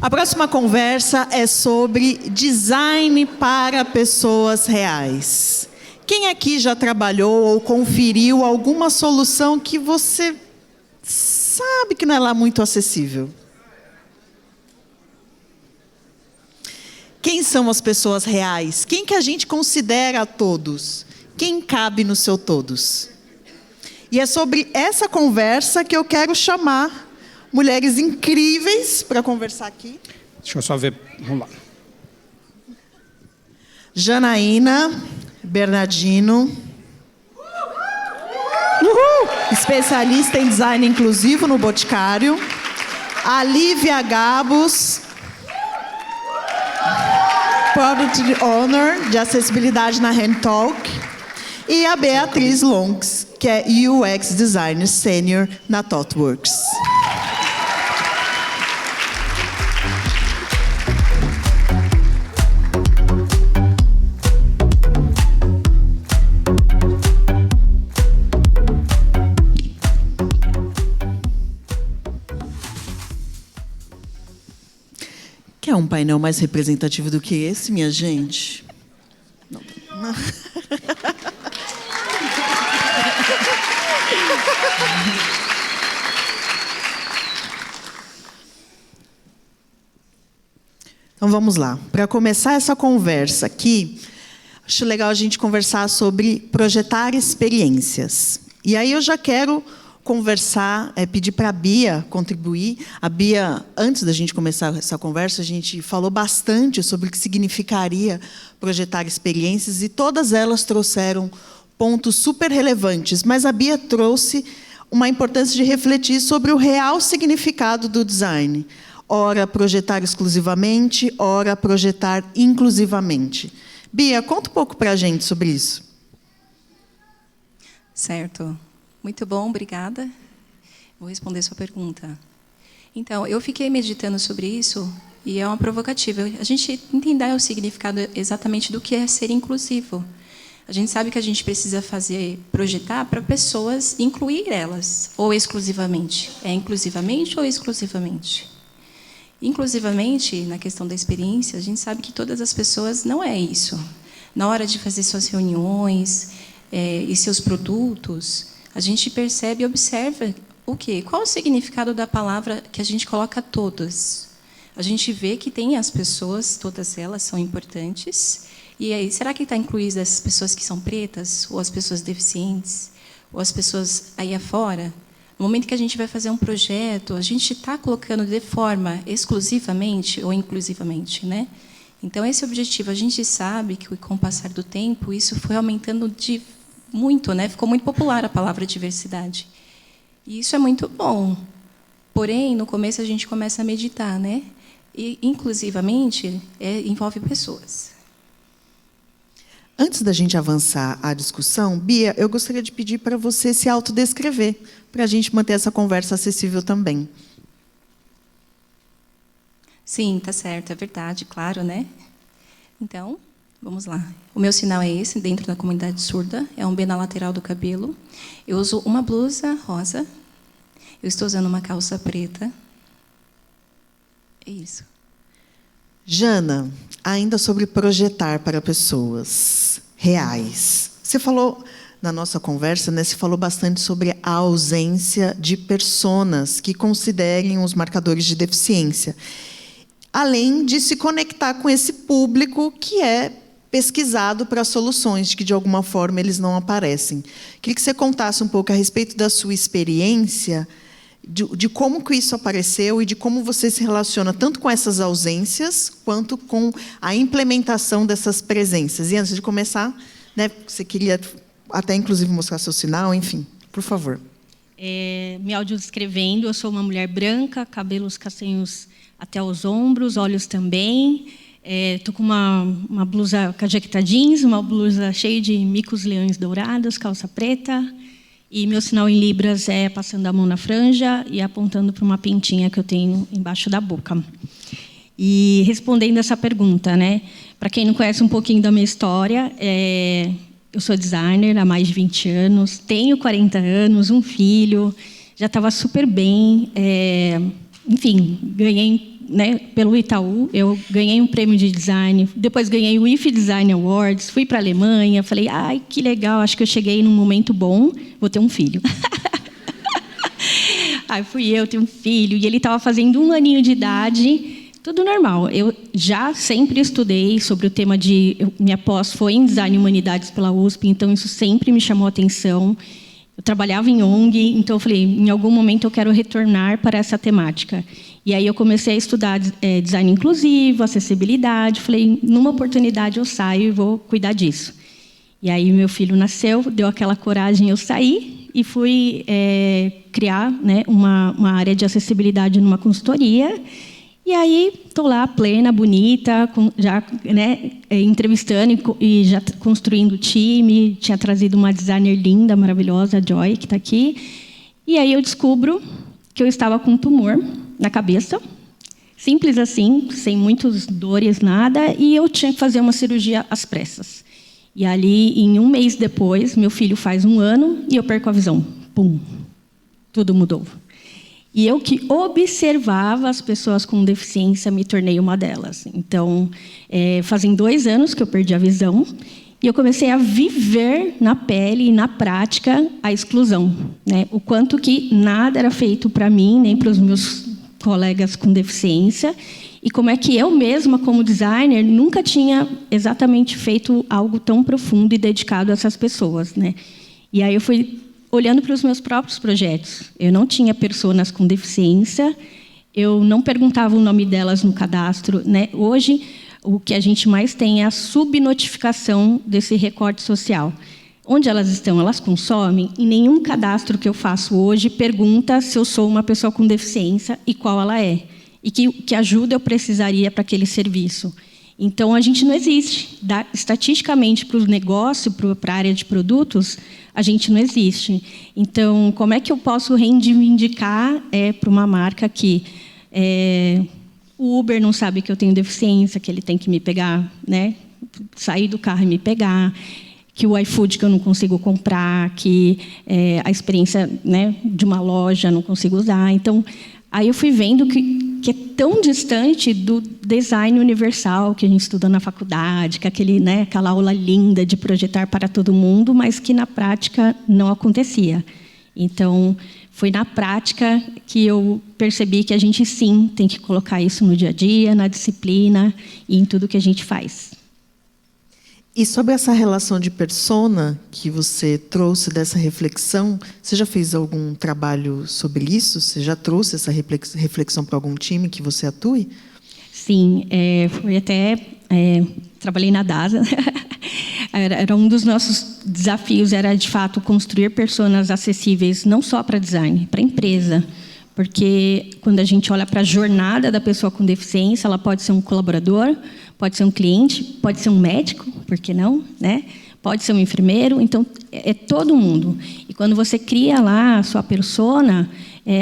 A próxima conversa é sobre design para pessoas reais. Quem aqui já trabalhou ou conferiu alguma solução que você sabe que não é lá muito acessível? Quem são as pessoas reais? Quem que a gente considera todos? Quem cabe no seu todos? E é sobre essa conversa que eu quero chamar mulheres incríveis para conversar aqui. Deixa eu só ver. Vamos lá. Janaína Bernardino. Especialista em design inclusivo no Boticário. A Lívia Gabos, Product Owner de acessibilidade na HandTalk. E a Beatriz Longs, que é UX Designer Senior na ThoughtWorks. Quer um painel mais representativo do que esse, minha gente? Não. Então vamos lá. Para começar essa conversa aqui, acho legal a gente conversar sobre projetar experiências. E aí eu já quero conversar, pedir para a Bia contribuir. A Bia, antes da gente começar essa conversa, a gente falou bastante sobre o que significaria projetar experiências e todas elas trouxeram pontos super relevantes. Mas a Bia trouxe uma importância de refletir sobre o real significado do design. Ora projetar exclusivamente, ora projetar inclusivamente. Bia, conta um pouco para a gente sobre isso. Certo. Muito bom, obrigada. Vou responder sua pergunta. Então, eu fiquei meditando sobre isso e é uma provocativa. A gente entender o significado exatamente do que é ser inclusivo. A gente sabe que a gente precisa projetar para pessoas, incluir elas, ou exclusivamente. É inclusivamente ou exclusivamente? Inclusivamente, na questão da experiência, a gente sabe que todas as pessoas não é isso. Na hora de fazer suas reuniões e seus produtos, a gente percebe e observa o quê? Qual o significado da palavra que a gente coloca todas? A gente vê que tem as pessoas, todas elas são importantes. E aí, será que está incluídas as pessoas que são pretas, ou as pessoas deficientes, ou as pessoas aí afora? No momento que a gente vai fazer um projeto, a gente está colocando de forma exclusivamente ou inclusivamente, né? Então, esse objetivo, a gente sabe que, com o passar do tempo, isso foi aumentando muito, né? Ficou muito popular a palavra diversidade. E isso é muito bom. Porém, no começo, a gente começa a meditar, né? E, inclusivamente, envolve pessoas. Antes da gente avançar a discussão, Bia, eu gostaria de pedir para você se autodescrever, para a gente manter essa conversa acessível também. Sim, tá certo, é verdade, claro, né? Então, vamos lá. O meu sinal é esse, dentro da comunidade surda, é um B na lateral do cabelo. Eu uso uma blusa rosa, eu estou usando uma calça preta. É isso. Jana, ainda sobre projetar para pessoas reais. Você falou, na nossa conversa, né, você falou bastante sobre a ausência de personas que considerem os marcadores de deficiência. Além de se conectar com esse público que é pesquisado para soluções, que de alguma forma eles não aparecem. Queria que você contasse um pouco a respeito da sua experiência, de como que isso apareceu e de como você se relaciona tanto com essas ausências quanto com a implementação dessas presenças. E antes de começar, né, você queria até inclusive mostrar seu sinal, enfim, por favor. Me audiodescrevendo, eu sou uma mulher branca, cabelos castanhos até os ombros, olhos também. Estou com uma blusa com jaqueta jeans, uma blusa cheia de micos leões dourados, calça preta. E meu sinal em libras é passando a mão na franja e apontando para uma pintinha que eu tenho embaixo da boca. E respondendo essa pergunta, né? Para quem não conhece um pouquinho da minha história, eu sou designer há mais de 20 anos, tenho 40 anos, um filho, já estava super bem. Enfim, ganhei né, pelo Itaú, eu ganhei um prêmio de design, depois ganhei o IF Design Awards, fui para a Alemanha, falei, ai, que legal, acho que eu cheguei num momento bom, vou ter um filho. Aí fui eu, tenho um filho, e ele estava fazendo 1 aninho de idade, tudo normal. Eu já sempre estudei sobre o tema minha pós foi em Design e Humanidades pela USP, então isso sempre me chamou a atenção. Eu trabalhava em ONG, então eu falei, em algum momento eu quero retornar para essa temática. E aí eu comecei a estudar design inclusivo, acessibilidade. Falei, numa oportunidade eu saio e vou cuidar disso. E aí meu filho nasceu, deu aquela coragem, eu saí e fui criar, né, uma área de acessibilidade numa consultoria. E aí estou lá, plena, bonita, já, né, entrevistando e já construindo o time. Tinha trazido uma designer linda, maravilhosa, a Joy, que está aqui. E aí eu descubro que eu estava com um tumor na cabeça, simples assim, sem muitas dores, nada, e eu tinha que fazer uma cirurgia às pressas. E ali, em 1 mês depois, meu filho faz 1 ano e eu perco a visão. Pum! Tudo mudou. E eu que observava as pessoas com deficiência, me tornei uma delas. Então, fazem 2 anos que eu perdi a visão, e eu comecei a viver na pele e na prática a exclusão, né? O quanto que nada era feito para mim, nem para os meus colegas com deficiência, e como é que eu mesma, como designer, nunca tinha exatamente feito algo tão profundo e dedicado a essas pessoas, né? E aí eu fui olhando para os meus próprios projetos. Eu não tinha pessoas com deficiência, eu não perguntava o nome delas no cadastro, né? Hoje, o que a gente mais tem é a subnotificação desse recorte social. Onde elas estão? Elas consomem? E nenhum cadastro que eu faço hoje pergunta se eu sou uma pessoa com deficiência e qual ela é. E que ajuda eu precisaria para aquele serviço. Então, a gente não existe. Estatisticamente, para o negócio, para a área de produtos, a gente não existe. Então, como é que eu posso reivindicar para uma marca que o Uber não sabe que eu tenho deficiência, que ele tem que me pegar, né? Sair do carro e me pegar, que o iFood que eu não consigo comprar, que a experiência, né, de uma loja não consigo usar. Então, aí eu fui vendo que é tão distante do design universal que a gente estuda na faculdade, que né, aquela aula linda de projetar para todo mundo, mas que na prática não acontecia. Então, foi na prática que eu percebi que a gente sim tem que colocar isso no dia a dia, na disciplina e em tudo que a gente faz. E sobre essa relação de persona que você trouxe dessa reflexão, você já fez algum trabalho sobre isso? Você já trouxe essa reflexão para algum time que você atue? Sim, foi até... trabalhei na DASA. Era um dos nossos desafios, era, de fato, construir personas acessíveis, não só para design, para a empresa. Porque, quando a gente olha para a jornada da pessoa com deficiência, ela pode ser um colaborador, pode ser um cliente, pode ser um médico, por que não, né? Pode ser um enfermeiro, então é todo mundo. E quando você cria lá a sua persona,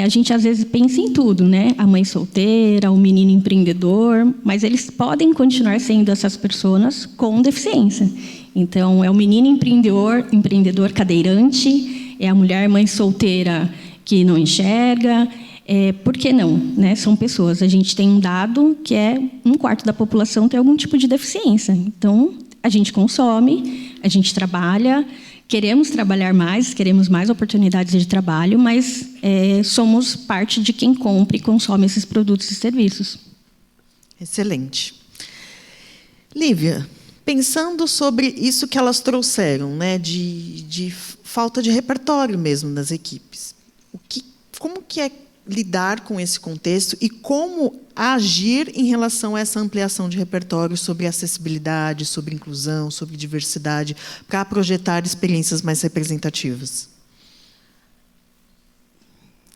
a gente às vezes pensa em tudo, né? A mãe solteira, o menino empreendedor, mas eles podem continuar sendo essas pessoas com deficiência. Então é o menino empreendedor cadeirante, é a mulher mãe solteira que não enxerga. Por que não? Né? São pessoas. A gente tem um dado que 1/4 da população tem algum tipo de deficiência. Então, a gente consome, a gente trabalha, queremos trabalhar mais, queremos mais oportunidades de trabalho, mas somos parte de quem compra e consome esses produtos e serviços. Excelente. Lívia, pensando sobre isso que elas trouxeram, né, de falta de repertório mesmo das equipes, como que é lidar com esse contexto e como agir em relação a essa ampliação de repertório sobre acessibilidade, sobre inclusão, sobre diversidade, para projetar experiências mais representativas?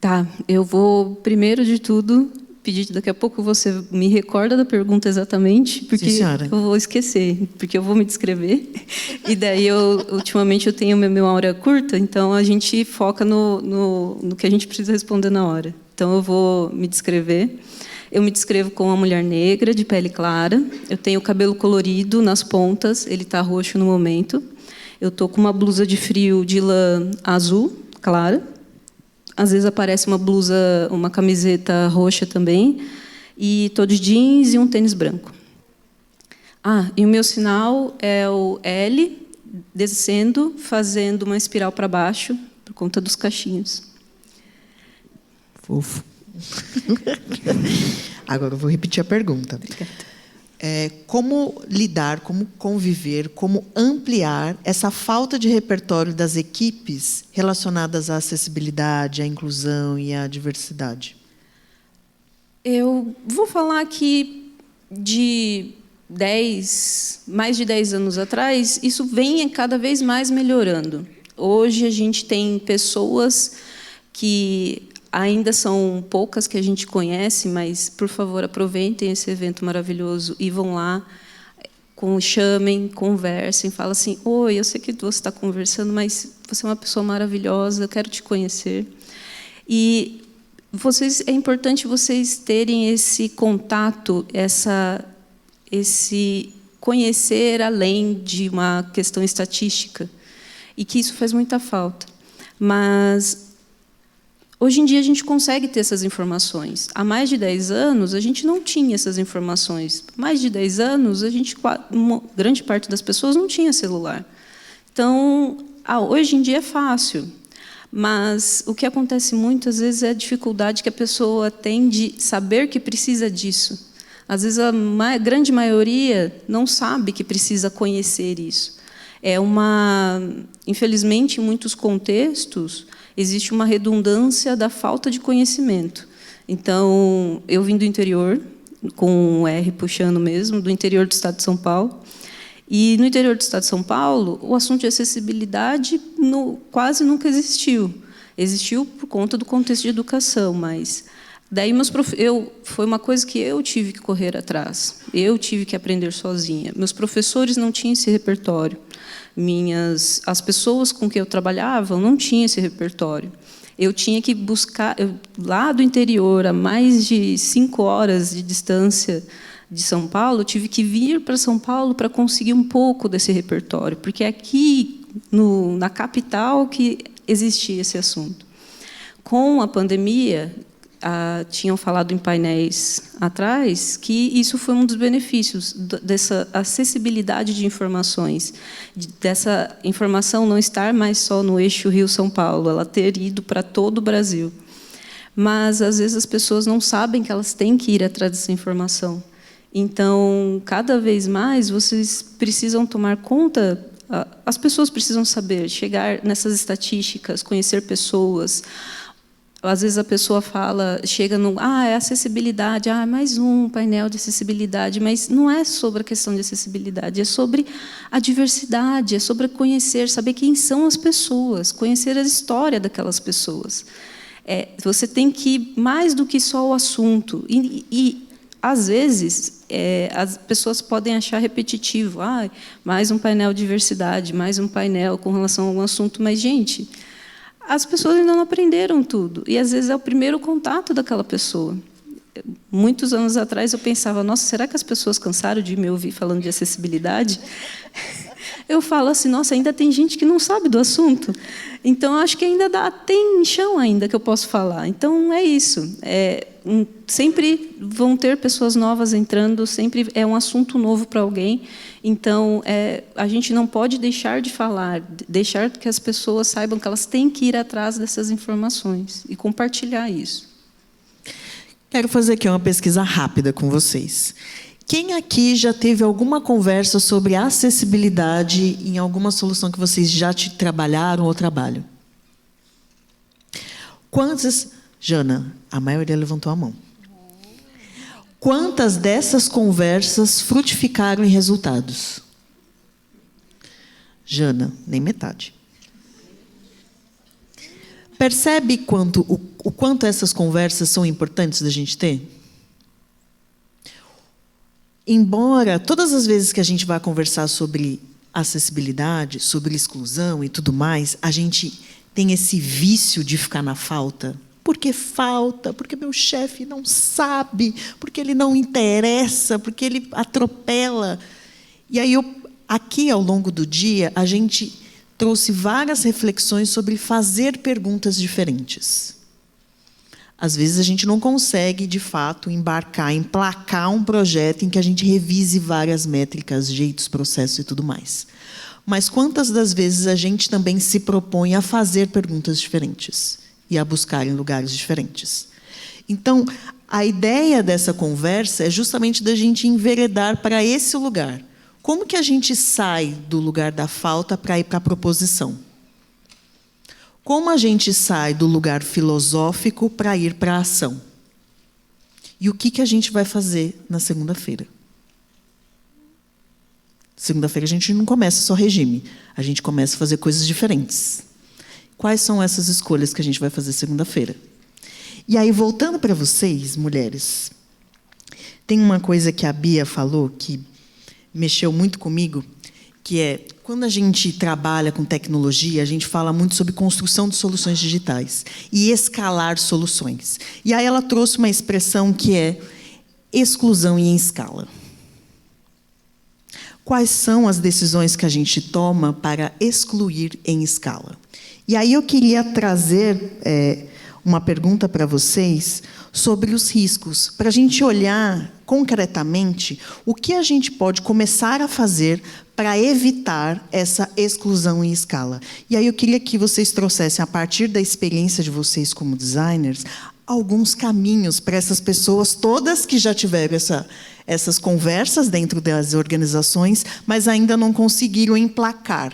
Tá, eu vou, primeiro de tudo, pedir, daqui a pouco você me recorda da pergunta exatamente, porque sim, senhora. Eu vou esquecer, porque eu vou me descrever. E daí, ultimamente, eu tenho minha memória curta, então a gente foca no que a gente precisa responder na hora. Então, eu vou me descrever. Eu me descrevo como uma mulher negra, de pele clara. Eu tenho o cabelo colorido nas pontas, ele está roxo no momento. Eu estou com uma blusa de frio de lã azul, clara. Às vezes aparece uma blusa, uma camiseta roxa também. e estou de jeans e um tênis branco. E o meu sinal é o L, descendo, fazendo uma espiral para baixo, por conta dos cachinhos. Fofo. Agora eu vou repetir a pergunta. Obrigada. Como lidar, como conviver, como ampliar essa falta de repertório das equipes relacionadas à acessibilidade, à inclusão e à diversidade? Eu vou falar que de mais de 10 anos atrás, isso vem cada vez mais melhorando. Hoje a gente tem pessoas que ainda são poucas que a gente conhece, mas, por favor, aproveitem esse evento maravilhoso e vão lá, chamem, conversem, falem assim: oi, eu sei que você está conversando, mas você é uma pessoa maravilhosa, eu quero te conhecer. E é importante vocês terem esse contato, esse conhecer além de uma questão estatística, e que isso faz muita falta. Mas hoje em dia a gente consegue ter essas informações. Há mais de 10 anos a gente não tinha essas informações. Há mais de 10 anos grande parte das pessoas não tinha celular. Então, hoje em dia é fácil. Mas o que acontece muitas vezes é a dificuldade que a pessoa tem de saber que precisa disso. Às vezes a grande maioria não sabe que precisa conhecer isso. Infelizmente, em muitos contextos, existe uma redundância da falta de conhecimento. Então, eu vim do interior, com um R puxando mesmo, do interior do estado de São Paulo. E no interior do estado de São Paulo, o assunto de acessibilidade quase nunca existiu. Existiu por conta do contexto de educação, mas daí foi uma coisa que eu tive que correr atrás. Eu tive que aprender sozinha. Meus professores não tinham esse repertório. As pessoas com quem eu trabalhava não tinham esse repertório. Eu tinha que buscar, lá do interior, a mais de 5 horas de distância de São Paulo, eu tive que vir para São Paulo para conseguir um pouco desse repertório, porque é aqui, na capital, que existia esse assunto. Com a pandemia, tinham falado em painéis atrás que isso foi um dos benefícios dessa acessibilidade de informações, dessa informação não estar mais só no eixo Rio-São Paulo, ela ter ido para todo o Brasil. Mas, às vezes, as pessoas não sabem que elas têm que ir atrás dessa informação. Então, cada vez mais, vocês precisam tomar conta, as pessoas precisam saber, chegar nessas estatísticas, conhecer pessoas. Às vezes a pessoa chega é acessibilidade, mais um painel de acessibilidade, mas não é sobre a questão de acessibilidade, é sobre a diversidade, é sobre conhecer, saber quem são as pessoas, conhecer a história daquelas pessoas. Você tem que ir mais do que só o assunto. E às vezes, as pessoas podem achar repetitivo, mais um painel de diversidade, mais um painel com relação a algum assunto, mas, gente, as pessoas ainda não aprenderam tudo. E, às vezes, é o primeiro contato daquela pessoa. Muitos anos atrás, eu pensava, nossa, será que as pessoas cansaram de me ouvir falando de acessibilidade? Eu falo assim, nossa, ainda tem gente que não sabe do assunto. Então, acho que ainda tem chão ainda que eu posso falar. Então, é isso. Sempre vão ter pessoas novas entrando, sempre é um assunto novo para alguém. Então, a gente não pode deixar de falar, deixar que as pessoas saibam que elas têm que ir atrás dessas informações e compartilhar isso. Quero fazer aqui uma pesquisa rápida com vocês. Quem aqui já teve alguma conversa sobre acessibilidade em alguma solução que vocês já trabalharam ou trabalham? Quantas... Jana, a maioria levantou a mão. Quantas dessas conversas frutificaram em resultados? Jana, nem metade. Percebe o quanto essas conversas são importantes da gente ter? Embora todas as vezes que a gente vai conversar sobre acessibilidade, sobre exclusão e tudo mais, a gente tem esse vício de ficar na falta. Porque falta, porque meu chefe não sabe, porque ele não interessa, porque ele atropela. E aí, aqui, ao longo do dia, a gente trouxe várias reflexões sobre fazer perguntas diferentes. Às vezes a gente não consegue, de fato, emplacar um projeto em que a gente revise várias métricas, jeitos, processos e tudo mais. Mas quantas das vezes a gente também se propõe a fazer perguntas diferentes e a buscar em lugares diferentes? Então, a ideia dessa conversa é justamente da gente enveredar para esse lugar. Como que a gente sai do lugar da falta para ir para a proposição? Como a gente sai do lugar filosófico para ir para a ação? E o que a gente vai fazer na segunda-feira? Segunda-feira a gente não começa só regime, a gente começa a fazer coisas diferentes. Quais são essas escolhas que a gente vai fazer segunda-feira? E aí, voltando para vocês, mulheres, tem uma coisa que a Bia falou que mexeu muito comigo, que é, quando a gente trabalha com tecnologia, a gente fala muito sobre construção de soluções digitais e escalar soluções. E aí ela trouxe uma expressão que é exclusão em escala. Quais são as decisões que a gente toma para excluir em escala? E aí eu queria trazer uma pergunta para vocês sobre os riscos, para a gente olhar concretamente o que a gente pode começar a fazer para evitar essa exclusão em escala. E aí eu queria que vocês trouxessem, a partir da experiência de vocês como designers, alguns caminhos para essas pessoas todas que já tiveram essas conversas dentro das organizações, mas ainda não conseguiram emplacar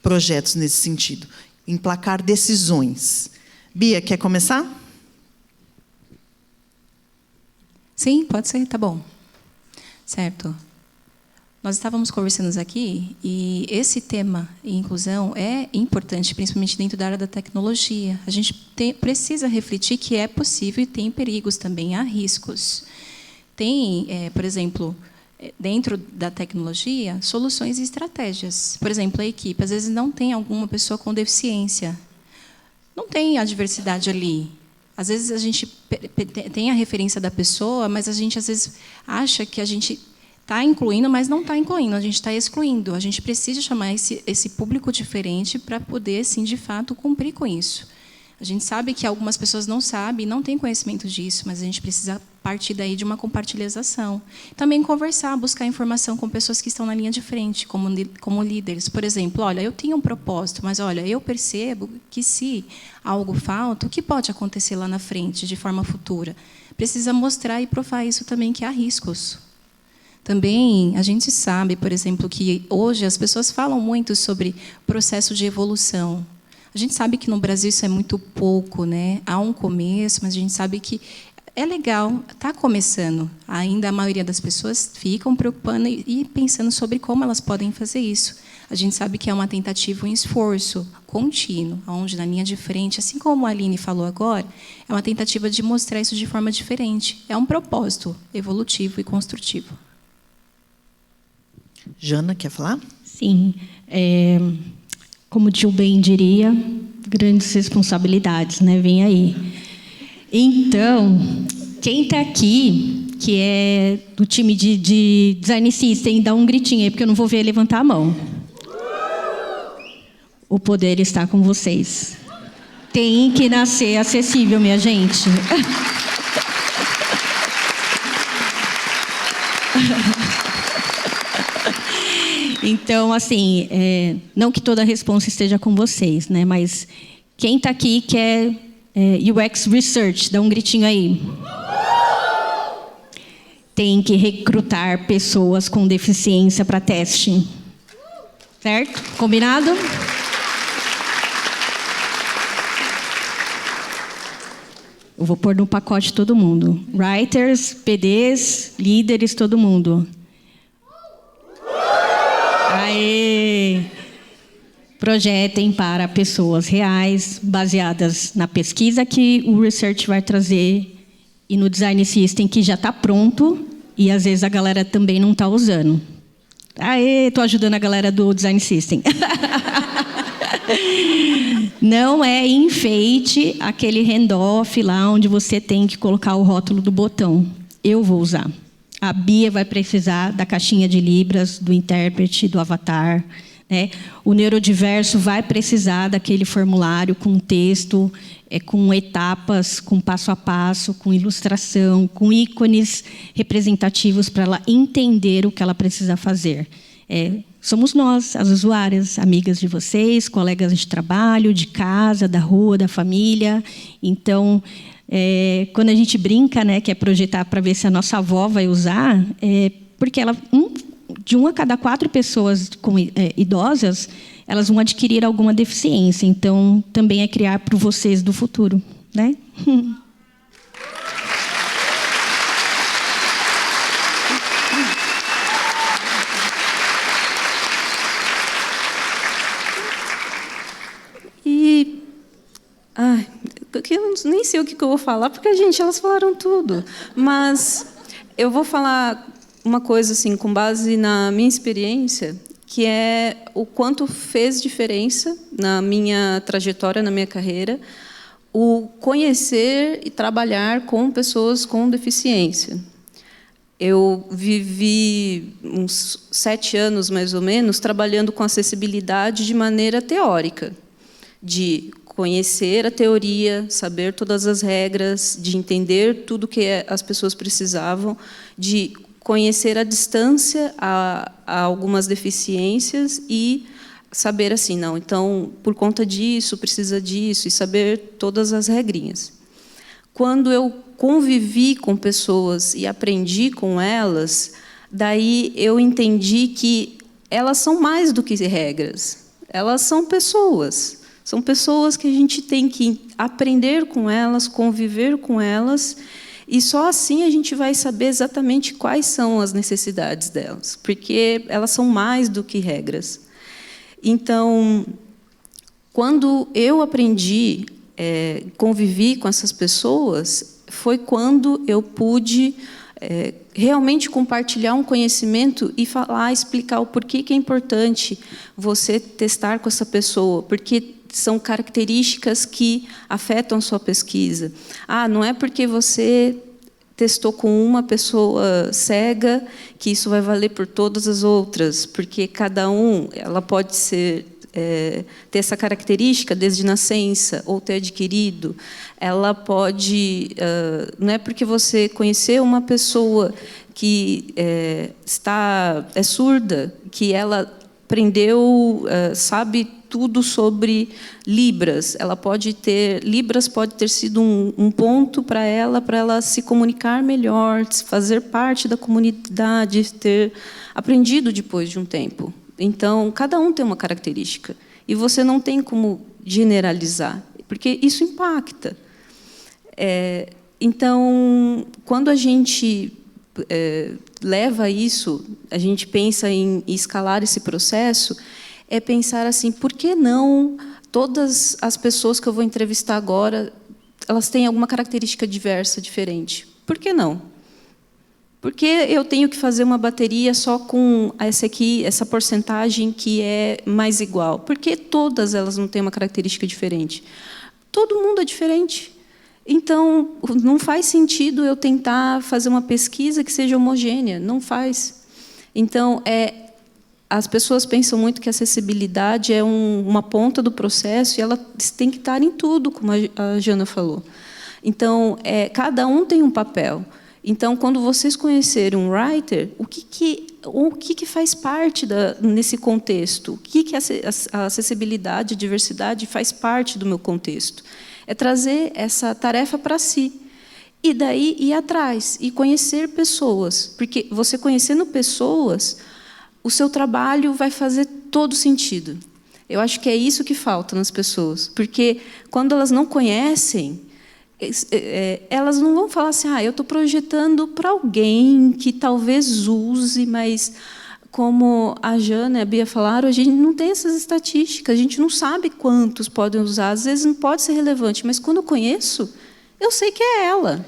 projetos nesse sentido, emplacar decisões. Bia, quer começar? Sim, pode ser, tá bom. Certo. Nós estávamos conversando aqui e esse tema, inclusão, é importante, principalmente dentro da área da tecnologia. A gente precisa refletir que é possível e tem perigos também, há riscos. Tem, por exemplo, dentro da tecnologia, soluções e estratégias. Por exemplo, a equipe, às vezes, não tem alguma pessoa com deficiência. Não tem a diversidade ali. Às vezes, a gente tem a referência da pessoa, mas a gente, às vezes, acha que a gente está incluindo, mas não está incluindo, a gente está excluindo. A gente precisa chamar esse público diferente para poder, sim, de fato, cumprir com isso. A gente sabe que algumas pessoas não sabem, não têm conhecimento disso, mas a gente precisa partir daí de uma compartilhação. Também conversar, buscar informação com pessoas que estão na linha de frente, como líderes. Por exemplo, olha, eu tenho um propósito, mas olha, eu percebo que se algo falta, o que pode acontecer lá na frente, de forma futura? Precisa mostrar e provar isso também, que há riscos. Também a gente sabe, por exemplo, que hoje as pessoas falam muito sobre processo de evolução. A gente sabe que no Brasil isso é muito pouco, né? Há um começo, mas a gente sabe que é legal, está começando. Ainda a maioria das pessoas ficam preocupando e pensando sobre como elas podem fazer isso. A gente sabe que é uma tentativa, um esforço contínuo, onde na linha de frente, assim como a Aline falou agora, é uma tentativa de mostrar isso de forma diferente. É um propósito evolutivo e construtivo. Jana, quer falar? Sim. Como o tio Ben diria, grandes responsabilidades, né? Vem aí. Então, quem está aqui, que é do time de Design System, dá um gritinho aí, porque eu não vou ver levantar a mão. O poder está com vocês. Tem que nascer acessível, minha gente. Então, assim, não que toda a resposta esteja com vocês, né? Mas quem está aqui quer UX Research, dá um gritinho aí. Tem que recrutar pessoas com deficiência para teste. Certo? Combinado? Eu vou pôr no pacote todo mundo. Writers, PDs, líderes, todo mundo. Aê! Projetem para pessoas reais, baseadas na pesquisa que o Research vai trazer e no Design System, que já está pronto e, às vezes, a galera também não está usando. Aê! Estou ajudando a galera do Design System. Não é enfeite aquele handoff lá onde você tem que colocar o rótulo do botão. Eu vou usar. A Bia vai precisar da caixinha de libras, do intérprete, do avatar, né? O neurodiverso vai precisar daquele formulário com texto, com etapas, com passo a passo, com ilustração, com ícones representativos para ela entender o que ela precisa fazer. Somos nós, as usuárias, amigas de vocês, colegas de trabalho, de casa, da rua, da família. Então, quando a gente brinca, né, que é projetar para ver se a nossa avó vai usar, porque de 1 a cada 4 pessoas idosas, elas vão adquirir alguma deficiência. Então, também é criar para vocês do futuro, né? Eu nem sei o que eu vou falar, porque, gente, elas falaram tudo. Mas eu vou falar uma coisa assim, com base na minha experiência, que é o quanto fez diferença na minha trajetória, na minha carreira, o conhecer e trabalhar com pessoas com deficiência. Eu vivi uns 7 anos, mais ou menos, trabalhando com acessibilidade de maneira teórica, de conhecer a teoria, saber todas as regras, de entender tudo que as pessoas precisavam, de conhecer a distância a algumas deficiências e saber assim, não, então, por conta disso, precisa disso, e saber todas as regrinhas. Quando eu convivi com pessoas e aprendi com elas, daí eu entendi que elas são mais do que regras, elas são pessoas. São pessoas que a gente tem que aprender com elas, conviver com elas, e só assim a gente vai saber exatamente quais são as necessidades delas, porque elas são mais do que regras. Então, quando eu aprendi, convivi com essas pessoas, foi quando eu pude realmente compartilhar um conhecimento e falar, explicar o porquê que é importante você testar com essa pessoa, porque são características que afetam a sua pesquisa. Não é porque você testou com uma pessoa cega que isso vai valer por todas as outras, porque cada ela pode ter essa característica desde nascença ou ter adquirido. Ela pode, não é porque você conheceu uma pessoa que é surda que ela aprendeu, sabe tudo sobre Libras. Libras pode ter sido um ponto para ela se comunicar melhor, fazer parte da comunidade, ter aprendido depois de um tempo. Então, cada um tem uma característica. E você não tem como generalizar, porque isso impacta. Então, quando a gente leva isso, a gente pensa em escalar esse processo, é pensar assim, por que não todas as pessoas que eu vou entrevistar agora, elas têm alguma característica diversa, diferente? Por que não? Por que eu tenho que fazer uma bateria só com essa porcentagem que é mais igual? Por que todas elas não têm uma característica diferente? Todo mundo é diferente. Então, não faz sentido eu tentar fazer uma pesquisa que seja homogênea. Não faz. Então, as pessoas pensam muito que a acessibilidade é uma ponta do processo e ela tem que estar em tudo, como a Jana falou. Então, cada um tem um papel. Então, quando vocês conhecerem um writer, o que faz parte nesse contexto? O que a acessibilidade, a diversidade faz parte do meu contexto? É trazer essa tarefa para si. E daí ir atrás e conhecer pessoas. Porque você conhecendo pessoas, o seu trabalho vai fazer todo sentido. Eu acho que é isso que falta nas pessoas. Porque quando elas não conhecem, elas não vão falar assim, eu estou projetando para alguém que talvez use, mas, como a Jana e a Bia falaram, a gente não tem essas estatísticas, a gente não sabe quantos podem usar. Às vezes não pode ser relevante, mas quando eu conheço, eu sei que é ela.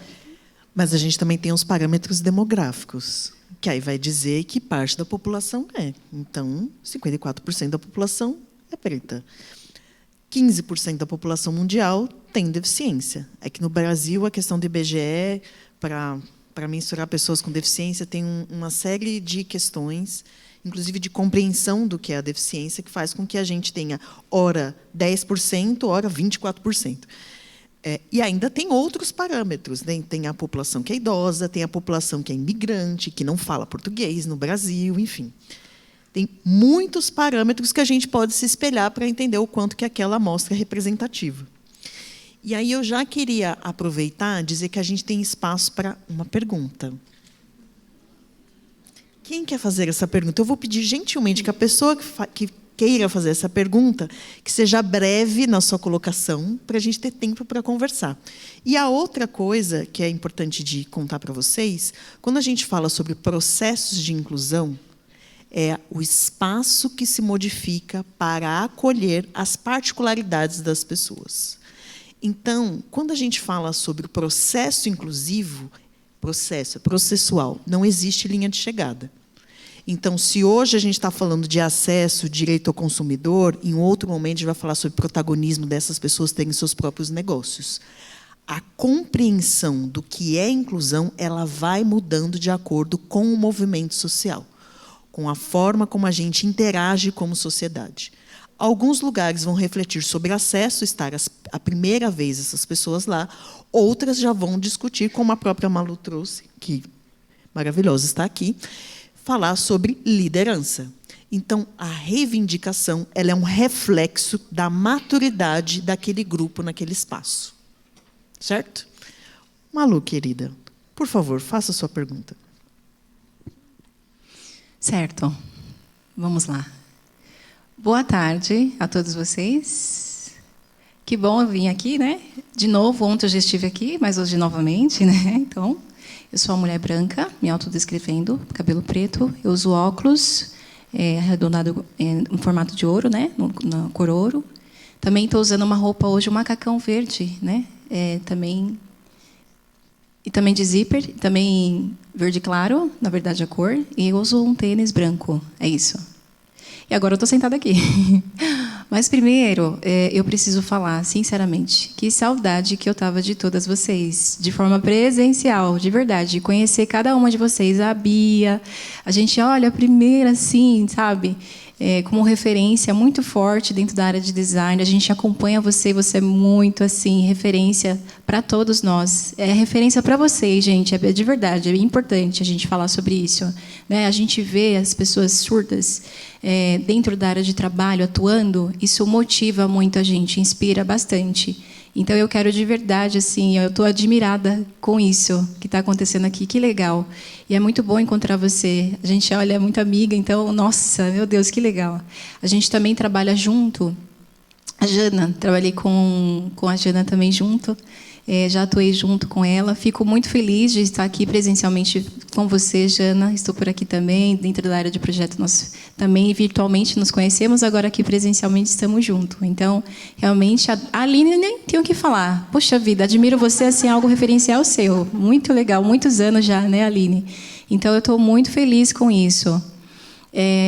Mas a gente também tem os parâmetros demográficos, que aí vai dizer que parte da população é. Então, 54% da população é preta. 15% da população mundial tem deficiência. É que no Brasil a questão do IBGE, para mensurar pessoas com deficiência, tem uma série de questões, inclusive de compreensão do que é a deficiência, que faz com que a gente tenha, ora 10%, ora 24%. E ainda tem outros parâmetros, né? Tem a população que é idosa, tem a população que é imigrante, que não fala português no Brasil, enfim. Tem muitos parâmetros que a gente pode se espelhar para entender o quanto que aquela amostra é representativa. E aí eu já queria aproveitar e dizer que a gente tem espaço para uma pergunta. Quem quer fazer essa pergunta? Eu vou pedir gentilmente que a pessoa que queira fazer essa pergunta, que seja breve na sua colocação, para a gente ter tempo para conversar. E a outra coisa que é importante de contar para vocês, quando a gente fala sobre processos de inclusão, é o espaço que se modifica para acolher as particularidades das pessoas. Então, quando a gente fala sobre o processo inclusivo, processo é processual, não existe linha de chegada. Então, se hoje a gente está falando de acesso, direito ao consumidor, em outro momento a gente vai falar sobre protagonismo dessas pessoas terem seus próprios negócios. A compreensão do que é inclusão, ela vai mudando de acordo com o movimento social, com a forma como a gente interage como sociedade. Alguns lugares vão refletir sobre acesso, estar a primeira vez essas pessoas lá, outras já vão discutir, como a própria Malu trouxe, que maravilhosa está aqui, falar sobre liderança. Então, a reivindicação ela é um reflexo da maturidade daquele grupo naquele espaço. Certo? Malu, querida, por favor, faça a sua pergunta. Certo. Vamos lá. Boa tarde a todos vocês. Que bom eu vim aqui, né? De novo, ontem eu já estive aqui, mas hoje novamente, né? Então, eu sou uma mulher branca, me autodescrevendo, cabelo preto, eu uso óculos, arredondado em formato de ouro, né? Na cor ouro. Também estou usando uma roupa hoje, um macacão verde, né? Também de zíper, também verde claro, na verdade a cor, e eu uso um tênis branco, é isso. E agora eu estou sentada aqui. Mas primeiro, eu preciso falar, sinceramente, que saudade que eu estava de todas vocês, de forma presencial, de verdade, conhecer cada uma de vocês, a Bia, a gente olha a primeira, assim, sabe, como referência muito forte dentro da área de design, a gente acompanha você é muito, assim, referência para todos nós, é referência para vocês, gente, é de verdade, é importante a gente falar sobre isso, né? A gente vê as pessoas surdas dentro da área de trabalho, atuando, isso motiva muito a gente, inspira bastante. Então, eu quero de verdade, assim, eu estou admirada com isso que está acontecendo aqui, que legal. E é muito bom encontrar você. A gente, olha, é muito amiga, então, nossa, meu Deus, que legal. A gente também trabalha junto. A Jana, trabalhei com a Jana também junto. Já atuei junto com ela. Fico muito feliz de estar aqui presencialmente com você, Jana. Estou por aqui também, dentro da área de projeto. Nós também virtualmente nos conhecemos, agora aqui presencialmente estamos juntos. Então, realmente, a Aline nem tem o que falar. Poxa vida, admiro você, assim, algo referencial seu. Muito legal, muitos anos já, né, Aline? Então, eu estou muito feliz com isso.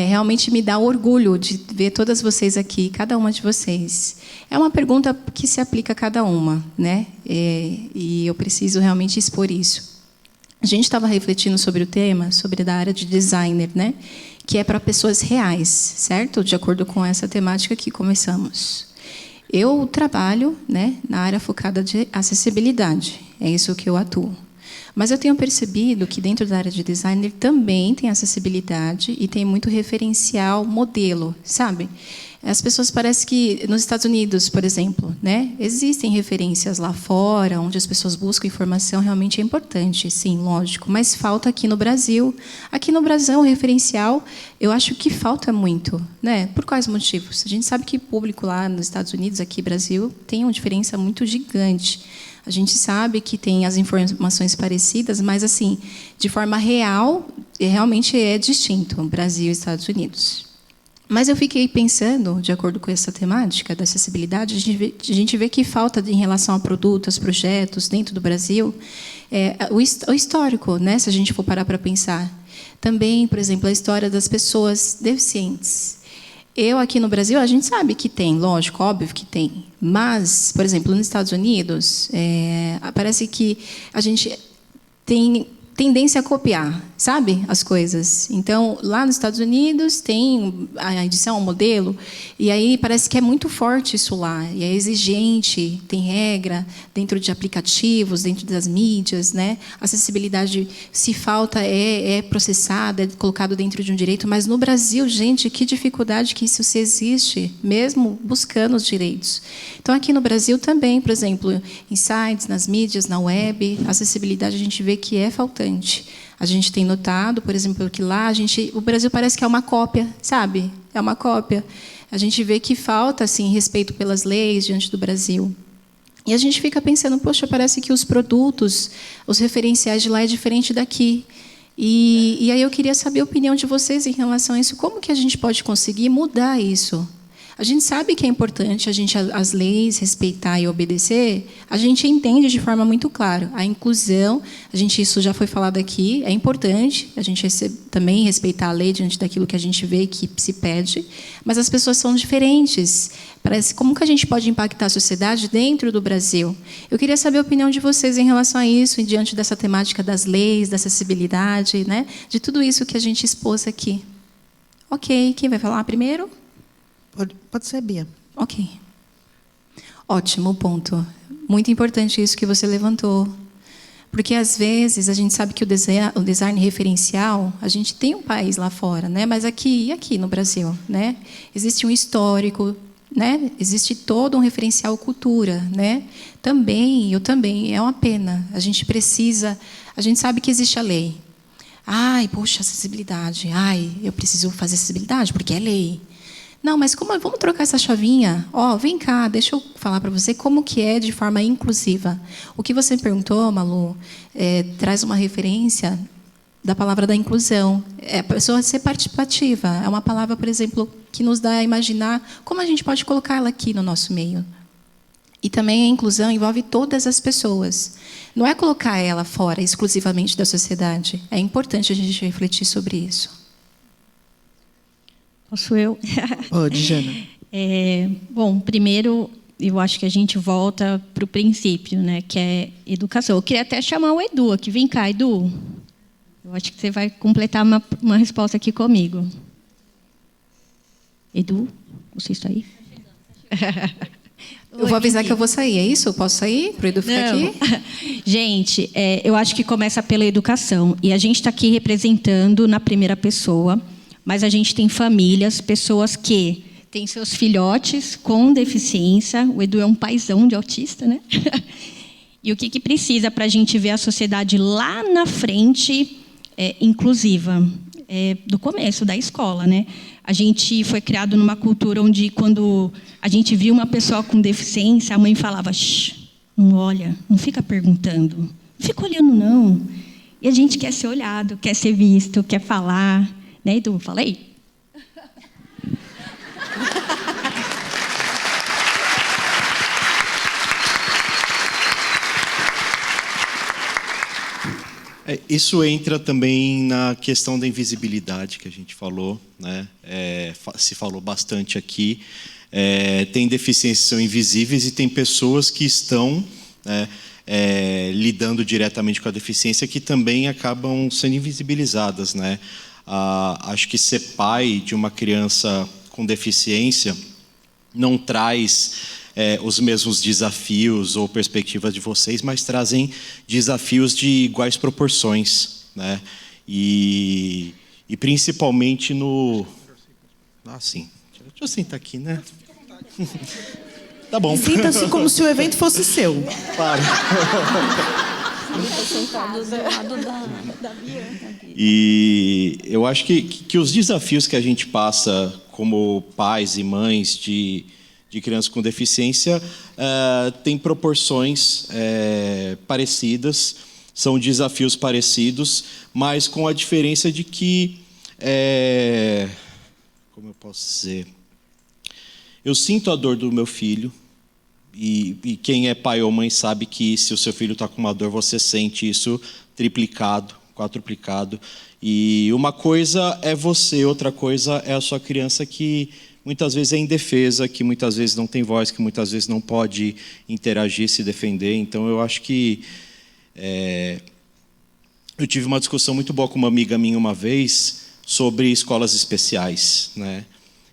Realmente me dá orgulho de ver todas vocês aqui, cada uma de vocês. É uma pergunta que se aplica a cada uma, né? E eu preciso realmente expor isso. A gente estava refletindo sobre o tema, sobre a área de designer, né? Que é para pessoas reais, certo? De acordo com essa temática que começamos. Eu trabalho, né, na área focada de acessibilidade. É isso que eu atuo. Mas eu tenho percebido que dentro da área de designer também tem acessibilidade e tem muito referencial, modelo, sabe? As pessoas parecem que nos Estados Unidos, por exemplo, né, existem referências lá fora, onde as pessoas buscam informação, realmente é importante, sim, lógico, mas falta aqui no Brasil. Aqui no Brasil, o referencial, eu acho que falta muito, né? Por quais motivos? A gente sabe que o público lá nos Estados Unidos, aqui no Brasil, tem uma diferença muito gigante. A gente sabe que tem as informações parecidas, mas, assim, de forma real, realmente é distinto, Brasil e Estados Unidos. Mas eu fiquei pensando, de acordo com essa temática da acessibilidade, a gente vê que falta em relação a produtos, projetos dentro do Brasil, o histórico, né, se a gente for parar para pensar. Também, por exemplo, a história das pessoas deficientes. Eu, aqui no Brasil, a gente sabe que tem, lógico, óbvio que tem. Mas, por exemplo, nos Estados Unidos, parece que a gente tem tendência a copiar, sabe, as coisas. Então, lá nos Estados Unidos tem a edição, o modelo, e aí parece que é muito forte isso lá, e é exigente, tem regra dentro de aplicativos, dentro das mídias, né? Acessibilidade, se falta, é processada, é colocado dentro de um direito, mas no Brasil, gente, que dificuldade que isso se existe, mesmo buscando os direitos. Então, aqui no Brasil também, por exemplo, em sites, nas mídias, na web, a acessibilidade a gente vê que é faltante. A gente tem notado, por exemplo, que lá o Brasil parece que é uma cópia, sabe? É uma cópia. A gente vê que falta assim respeito pelas leis diante do Brasil. E a gente fica pensando, poxa, parece que os produtos, os referenciais de lá é diferente daqui. E aí eu queria saber a opinião de vocês em relação a isso. Como que a gente pode conseguir mudar isso? A gente sabe que é importante as leis respeitar e obedecer. A gente entende de forma muito clara. A inclusão, isso já foi falado aqui, é importante. A gente também respeitar a lei diante daquilo que a gente vê que se pede. Mas as pessoas são diferentes. Como que a gente pode impactar a sociedade dentro do Brasil? Eu queria saber a opinião de vocês em relação a isso, diante dessa temática das leis, da acessibilidade, né? De tudo isso que a gente expôs aqui. Ok, quem vai falar primeiro? Pode ser, Bia. Ok. Ótimo ponto. Muito importante isso que você levantou. Porque, às vezes, a gente sabe que o design referencial, a gente tem um país lá fora, né? Mas aqui no Brasil, né? Existe um histórico, né? Existe todo um referencial cultura, né? Eu também, é uma pena. A gente sabe que existe a lei. Ai, poxa, acessibilidade. Ai, eu preciso fazer acessibilidade porque é lei. Não, mas vamos trocar essa chavinha? Vem cá, deixa eu falar para você como que é de forma inclusiva. O que você perguntou, Malu, traz uma referência da palavra da inclusão. É a pessoa ser participativa. É uma palavra, por exemplo, que nos dá a imaginar como a gente pode colocar ela aqui no nosso meio. E também a inclusão envolve todas as pessoas. Não é colocar ela fora exclusivamente da sociedade. É importante a gente refletir sobre isso. Posso eu? Pode, Jana. Bom, primeiro, eu acho que a gente volta para o princípio, né, que é educação. Eu queria até chamar o Edu aqui. Vem cá, Edu. Eu acho que você vai completar uma resposta aqui comigo. Edu, você está aí? Eu vou avisar que eu vou sair, é isso? Eu posso sair para o Edu ficar aqui? Gente, eu acho que começa pela educação. E a gente está aqui representando na primeira pessoa, mas a gente tem famílias, pessoas que têm seus filhotes com deficiência. O Edu é um paizão de autista, né? E o que precisa para a gente ver a sociedade lá na frente inclusiva? Do começo da escola, né? A gente foi criado numa cultura onde, quando a gente via uma pessoa com deficiência, a mãe falava: shh, não olha, não fica perguntando, não fica olhando, não. E a gente quer ser olhado, quer ser visto, quer falar. Né, Edu? Fala aí. Isso entra também na questão da invisibilidade que a gente falou, né? Se falou bastante aqui. Tem deficiências que são invisíveis e tem pessoas que estão lidando diretamente com a deficiência que também acabam sendo invisibilizadas, né? Acho que ser pai de uma criança com deficiência não traz os mesmos desafios ou perspectivas de vocês, mas trazem desafios de iguais proporções, né? E principalmente no... sim. Deixa eu sentar aqui, né? Tá bom. Sinta-se como se o evento fosse seu. Claro. E eu acho que os desafios que a gente passa como pais e mães de crianças com deficiência têm proporções parecidas, são desafios parecidos, mas com a diferença de que, como eu posso dizer, eu sinto a dor do meu filho. E quem é pai ou mãe sabe que se o seu filho está com uma dor, você sente isso triplicado, quadruplicado. E uma coisa é você, outra coisa é a sua criança que muitas vezes é indefesa, que muitas vezes não tem voz, que muitas vezes não pode interagir, se defender. Então, eu acho que eu tive uma discussão muito boa com uma amiga minha uma vez sobre escolas especiais, né?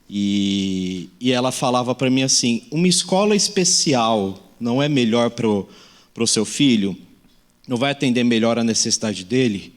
E ela falava para mim assim: uma escola especial não é melhor para o seu filho? Não vai atender melhor a necessidade dele?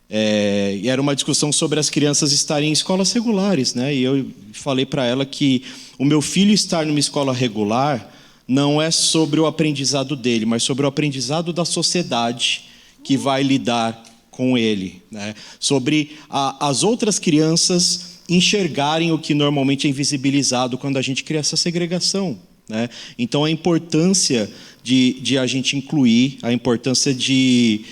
E era uma discussão sobre as crianças estarem em escolas regulares, né? E eu falei para ela que o meu filho estar numa escola regular não é sobre o aprendizado dele, mas sobre o aprendizado da sociedade que vai lidar com ele, né? Sobre as outras crianças enxergarem o que normalmente é invisibilizado quando a gente cria essa segregação, né? Então, a importância de a gente incluir, a importância de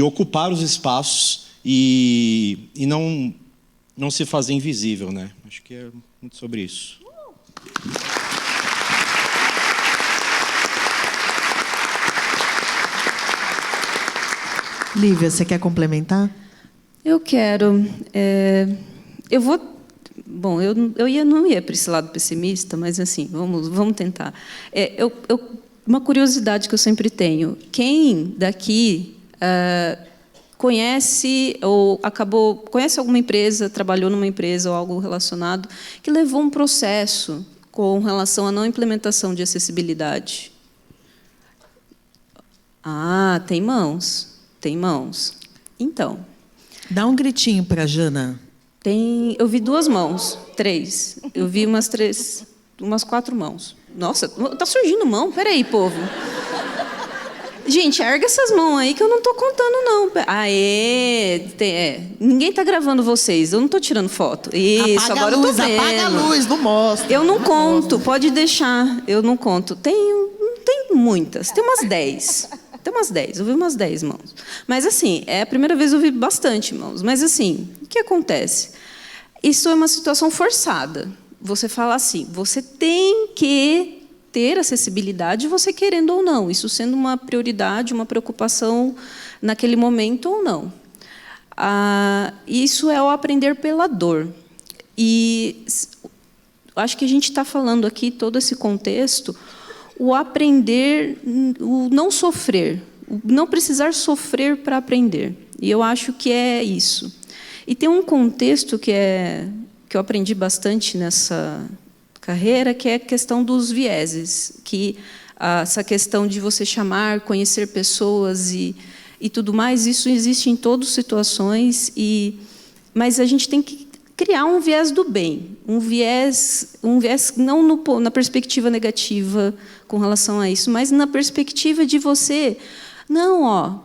ocupar os espaços e não se fazer invisível, né? Acho que é muito sobre isso. Lívia, você quer complementar? Eu quero. Eu vou. Bom, eu não ia para esse lado pessimista, mas assim, vamos tentar. Uma curiosidade que eu sempre tenho: quem daqui conhece alguma empresa, trabalhou numa empresa ou algo relacionado que levou um processo com relação à não implementação de acessibilidade? Tem mãos. Tem mãos. Então. Dá um gritinho para a Jana. Eu vi 2 mãos, 3. Eu vi umas 4 mãos. Nossa, tá surgindo mão? Peraí, povo. Gente, erga essas mãos aí que eu não tô contando, não. Ninguém tá gravando vocês, eu não tô tirando foto. Isso, agora eu tô vendo. Apaga a luz, não mostra. Eu não conto, pode deixar, eu não conto. Não tem muitas, tem umas 10. Eu vi umas 10 mãos. Mas, assim, é a primeira vez que eu vi bastante mãos. Mas, assim, o que acontece? Isso é uma situação forçada. Você fala assim, você tem que ter acessibilidade, você querendo ou não. Isso sendo uma prioridade, uma preocupação naquele momento ou não. Isso é o aprender pela dor. E acho que a gente está falando aqui, todo esse contexto, o aprender, o não sofrer, o não precisar sofrer para aprender. E eu acho que é isso. E tem um contexto que eu aprendi bastante nessa carreira, que é a questão dos vieses, que essa questão de você chamar, conhecer pessoas e tudo mais, isso existe em todas as situações, mas a gente tem que criar um viés do bem, um viés não na perspectiva negativa com relação a isso, mas na perspectiva de você,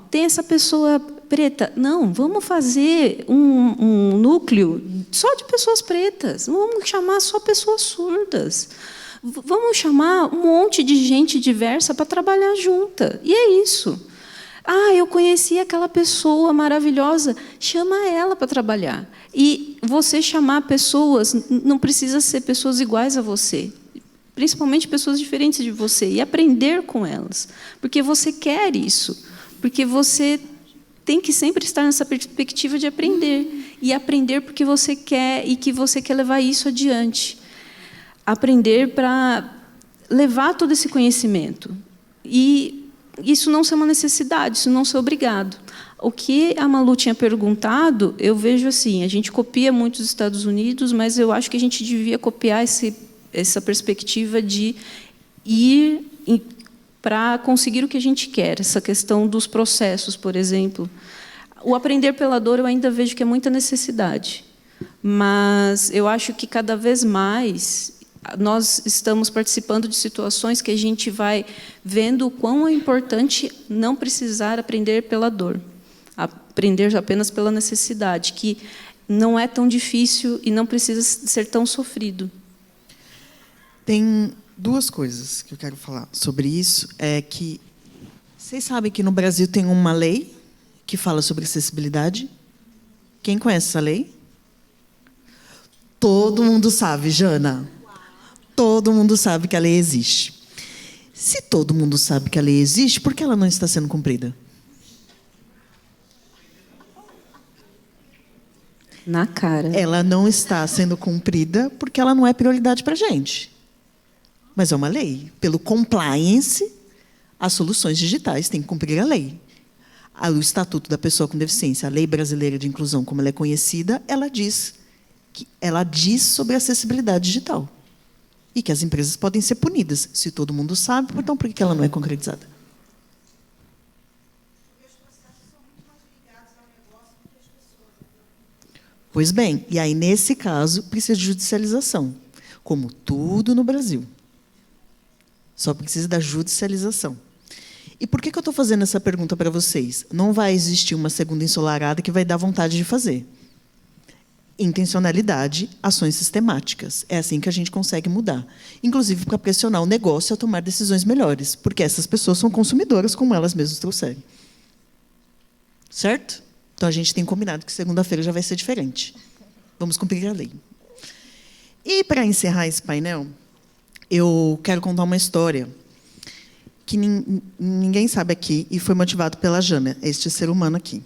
tem essa pessoa preta, vamos fazer um núcleo só de pessoas pretas, vamos chamar só pessoas surdas, vamos chamar um monte de gente diversa para trabalhar junta, e é isso. Eu conheci aquela pessoa maravilhosa, chama ela para trabalhar. E você chamar pessoas, não precisa ser pessoas iguais a você, principalmente pessoas diferentes de você, e aprender com elas, porque você quer isso, porque você tem que sempre estar nessa perspectiva de aprender, e aprender porque você quer e que você quer levar isso adiante. Aprender para levar todo esse conhecimento. E isso não ser uma necessidade, isso não ser obrigado. O que a Malu tinha perguntado, eu vejo assim, a gente copia muito os Estados Unidos, mas eu acho que a gente devia copiar essa perspectiva de ir para conseguir o que a gente quer, essa questão dos processos, por exemplo. O aprender pela dor eu ainda vejo que é muita necessidade, mas eu acho que cada vez mais nós estamos participando de situações que a gente vai vendo o quão é importante não precisar aprender pela dor, aprender apenas pela necessidade, que não é tão difícil e não precisa ser tão sofrido. Tem 2 coisas que eu quero falar sobre isso. É que vocês sabem que no Brasil tem uma lei que fala sobre acessibilidade? Quem conhece essa lei? Todo mundo sabe, Jana. Todo mundo sabe que a lei existe. Se todo mundo sabe que a lei existe, por que ela não está sendo cumprida? Na cara. Ela não está sendo cumprida porque ela não é prioridade para a gente. Mas é uma lei. Pelo compliance, as soluções digitais têm que cumprir a lei. O Estatuto da Pessoa com Deficiência, a Lei Brasileira de Inclusão, como ela é conhecida, ela diz sobre acessibilidade digital. E que as empresas podem ser punidas. Se todo mundo sabe, então por que ela não é concretizada? Pois bem, e aí, nesse caso, precisa de judicialização, como tudo no Brasil. Só precisa da judicialização. E por que eu estou fazendo essa pergunta para vocês? Não vai existir uma segunda ensolarada que vai dar vontade de fazer. Intencionalidade, ações sistemáticas. É assim que a gente consegue mudar. Inclusive para pressionar o negócio a tomar decisões melhores, porque essas pessoas são consumidoras, como elas mesmas trouxeram. Certo? Então, a gente tem combinado que segunda-feira já vai ser diferente. Vamos cumprir a lei. E, para encerrar esse painel, eu quero contar uma história que ninguém sabe aqui e foi motivado pela Jana, este ser humano aqui.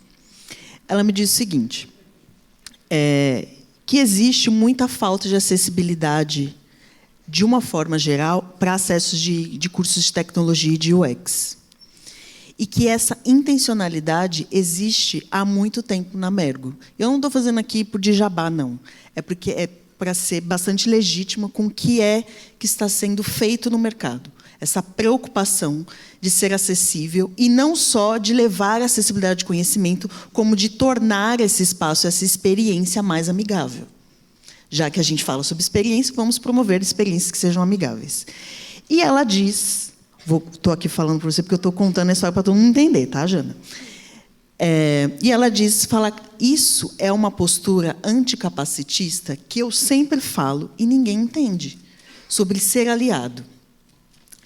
Ela me disse o seguinte, que existe muita falta de acessibilidade, de uma forma geral, para acessos de cursos de tecnologia e de UX. E que essa intencionalidade existe há muito tempo na Mergo. Eu não estou fazendo aqui por de jabá, não. É porque é para ser bastante legítima com o que está sendo feito no mercado. Essa preocupação de ser acessível e não só de levar a acessibilidade de conhecimento, como de tornar esse espaço, essa experiência mais amigável. Já que a gente fala sobre experiência, vamos promover experiências que sejam amigáveis. E ela diz... Estou aqui falando para você porque eu estou contando a história para todo mundo entender, tá, Jana? E ela isso é uma postura anticapacitista que eu sempre falo e ninguém entende, sobre ser aliado.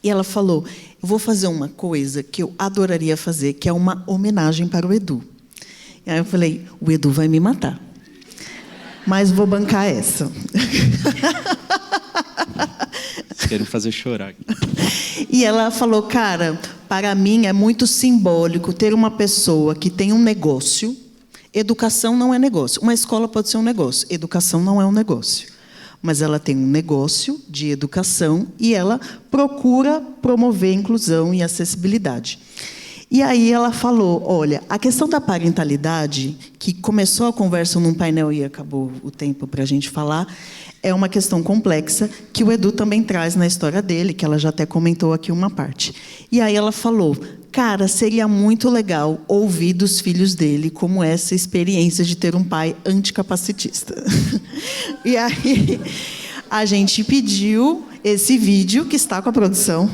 E ela falou, eu vou fazer uma coisa que eu adoraria fazer, que é uma homenagem para o Edu. E aí eu falei, o Edu vai me matar, mas vou bancar essa. Quero fazer chorar aqui. E ela falou, cara, para mim é muito simbólico ter uma pessoa que tem um negócio. Educação não é negócio. Uma escola pode ser um negócio. Educação não é um negócio. Mas ela tem um negócio de educação e ela procura promover inclusão e acessibilidade. E aí ela falou, olha, a questão da parentalidade, que começou a conversa num painel e acabou o tempo para a gente falar, é uma questão complexa que o Edu também traz na história dele, que ela já até comentou aqui uma parte. E aí ela falou, cara, seria muito legal ouvir dos filhos dele como essa experiência de ter um pai anticapacitista. E aí a gente pediu esse vídeo, que está com a produção.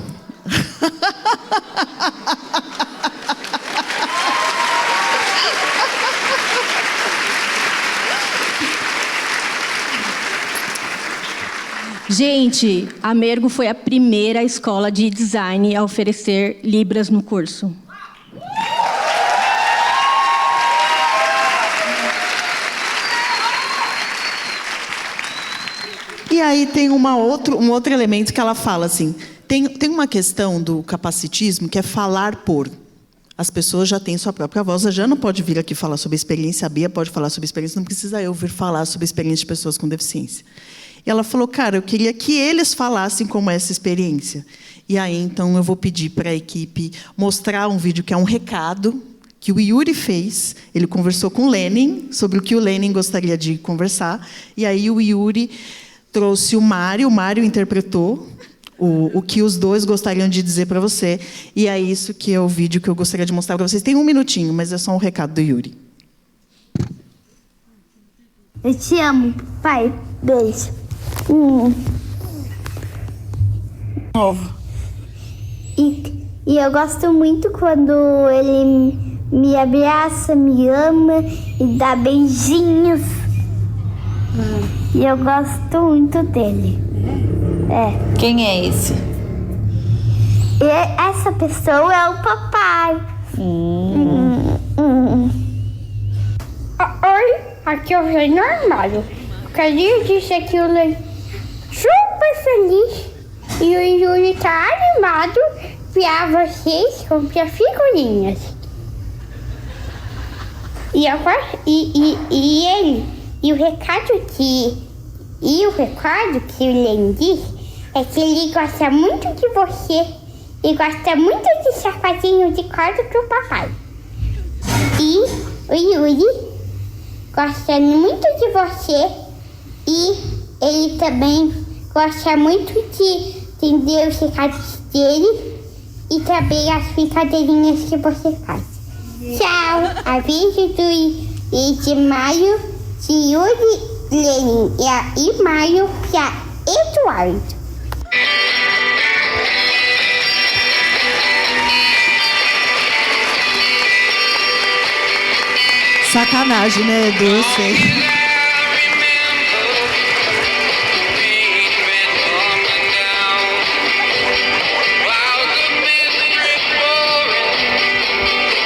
Gente, a Mergo foi a primeira escola de design a oferecer Libras no curso. E aí tem um outro elemento que ela fala assim, tem uma questão do capacitismo que é falar por. As pessoas já têm sua própria voz. A Jana pode vir aqui falar sobre experiência, a Bia pode falar sobre experiência, não precisa eu vir falar sobre experiência de pessoas com deficiência. E ela falou, cara, eu queria que eles falassem como é essa experiência. E aí, então, eu vou pedir para a equipe mostrar um vídeo que é um recado que o Yuri fez. Ele conversou com o Lenin sobre o que o Lenin gostaria de conversar. E aí o Yuri trouxe o Mário interpretou o que os dois gostariam de dizer para você. E é isso que é o vídeo que eu gostaria de mostrar para vocês. Tem 1 minutinho, mas é só um recado do Yuri. Eu te amo, pai. Beijo. Novo. E eu gosto muito quando ele me abraça, me ama e dá beijinhos. E eu gosto muito dele. É. Quem é esse? E essa pessoa é o papai. Oi, aqui eu venho no armário. Queria dizer que eu estou super feliz e o Yuri está animado para vocês comprar figurinhas. E o recado que o Len diz é que ele gosta muito de você e gosta muito de sapatinho de corda pro papai. E o Yuri gosta muito de você. E ele também gosta muito de entender os recados dele e também as brincadeirinhas que você faz. Tchau! Aviso de Maio, de Yuri Lenin e Maio para Eduardo. Sacanagem, né, Edu? Eu sei.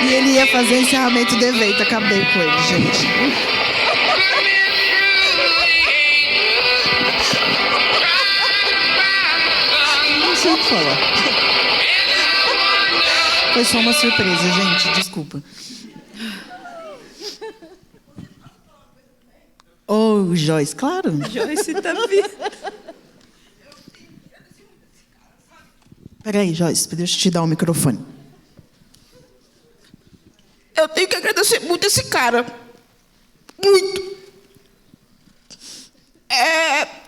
E ele ia fazer encerramento do evento. Acabei com ele, gente. Não sei o que falar. Foi só uma surpresa, gente. Desculpa. Oh, Joyce, claro. Joyce tá vindo. Peraí, Joyce, deixa eu te dar o microfone. Eu tenho que agradecer muito esse cara. Muito.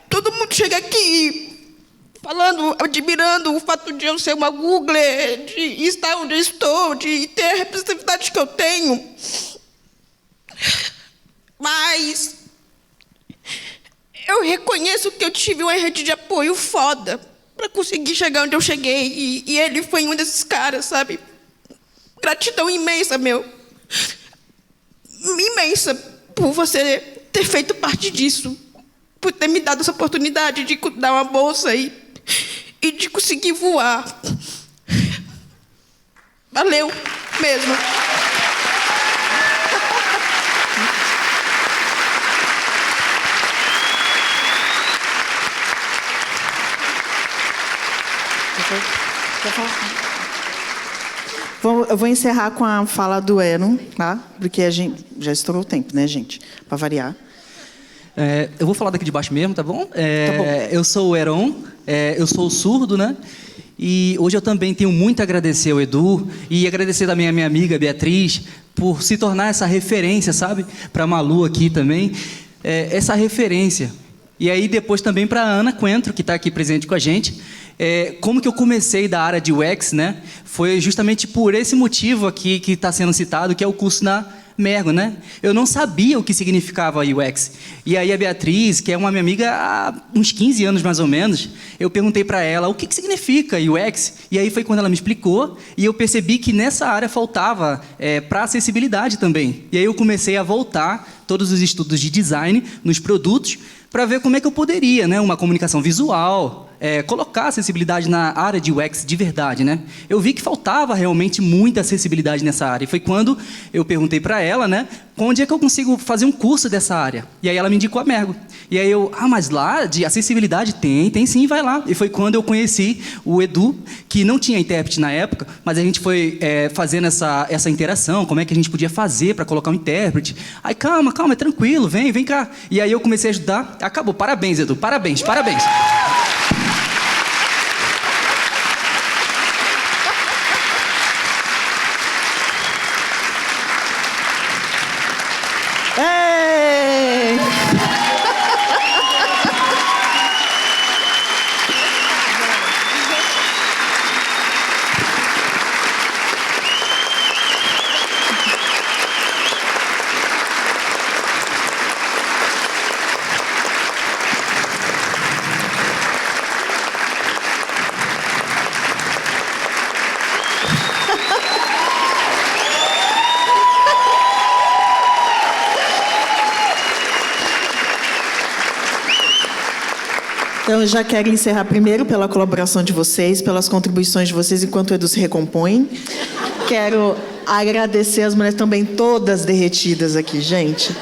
Todo mundo chega aqui falando, admirando o fato de eu ser uma Googler, de estar onde eu estou, de ter a representatividade que eu tenho. Mas eu reconheço que eu tive uma rede de apoio foda para conseguir chegar onde eu cheguei. E ele foi um desses caras, sabe? Gratidão imensa, meu. Imensa por você ter feito parte disso. Por ter me dado essa oportunidade de dar uma bolsa e de conseguir voar. Valeu mesmo. Eu vou encerrar com a fala do Eron, tá? Porque a gente já estourou o tempo, né, gente? Para variar. Eu vou falar daqui de baixo mesmo, tá bom? Tá bom. Eu sou o Eron, eu sou o surdo, né? E hoje eu também tenho muito a agradecer ao Edu e agradecer também a minha amiga Beatriz por se tornar essa referência, sabe? Para a Malu aqui também, essa referência. E aí depois também para a Ana Coentro, que está aqui presente com a gente. Como que eu comecei da área de UX, né? Foi justamente por esse motivo aqui que está sendo citado, que é o curso na Mergo, né? Eu não sabia o que significava UX. E aí a Beatriz, que é uma minha amiga há uns 15 anos mais ou menos, eu perguntei para ela o que significa UX. E aí foi quando ela me explicou e eu percebi que nessa área faltava para acessibilidade também. E aí eu comecei a voltar todos os estudos de design nos produtos para ver como é que eu poderia, né, uma comunicação visual, colocar acessibilidade na área de UX de verdade, né? Eu vi que faltava realmente muita acessibilidade nessa área. E foi quando eu perguntei para ela, né, onde é que eu consigo fazer um curso dessa área? E aí ela me indicou a Mergo. E aí eu, mas lá de acessibilidade tem sim, vai lá. E foi quando eu conheci o Edu, que não tinha intérprete na época, mas a gente foi fazendo essa interação, como é que a gente podia fazer para colocar um intérprete. Aí, calma, é tranquilo, vem cá. E aí eu comecei a ajudar. Acabou. Parabéns, Edu. Parabéns. Ei! Então, eu já quero encerrar primeiro pela colaboração de vocês, pelas contribuições de vocês enquanto o Edu se recompõe. Quero agradecer as mulheres também todas derretidas aqui, gente.